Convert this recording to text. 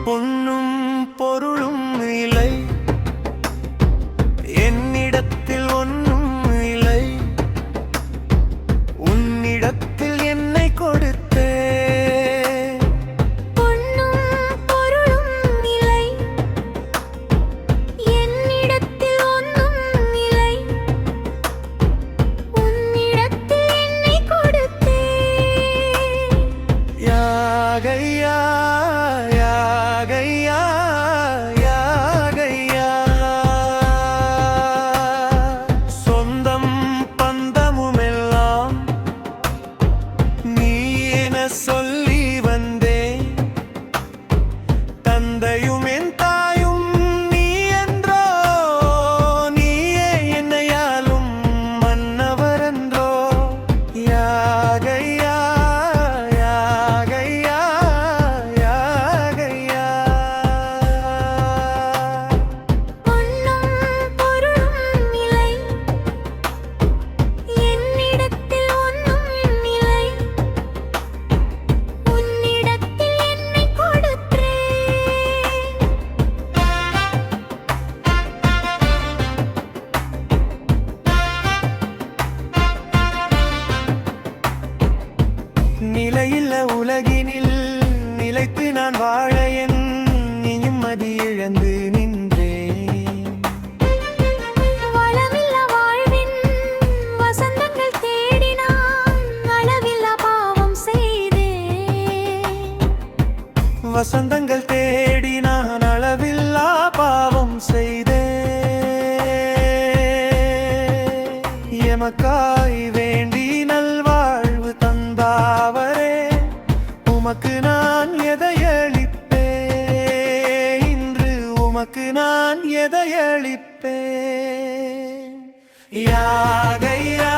பொன்னும் பொருளும் இல்லை, என்னிடத்தில் ஒன்றும் இல்லை. உன்னிடத்தில் என்னை கொடுத்தே. பொன்னும் பொருளும் இல்லை, என்னிடத்தில் ஒன்றும் இல்லை. உன்னிடத்தில் என்னை கொடுத்தே. யாகையா யாகையா யாகையா, சொந்தம் பந்தமுமெல்லாம் நீ என சொல்லி வந்தேன். தந்தையும் என் தாயும் நீ என்றோ, நீயே என்னையாலும் மன்னவரென்றோ. யாகையா யாகையா யாகையா. பொன்னும் பொருளும் இல்லை, என்னிடத்தில் ஒன்றும் இல்லை. உன்னிடத்தில் என்னை கொடுத்தேன். நிலையில்ல உலகினில் நிலைத்து நான் வாழ என் நிம்மதி இழந்து நின்றேன். வளமில்லா வாழ்வின் வசந்தங்கள் தேடி நான் அளவில்லா பாவம் செய்தேன். வசந்தங்கள் தேடி நான் அளவில்லா பாவம் செய்தேன். எமக்காய் வேண்டி நல்வாழ்வு தந்தாவரே, உமக்கு நான் எதையளிப்பேன்? இன்று உமக்கு நான் எதையளிப்பேன்? யாகையா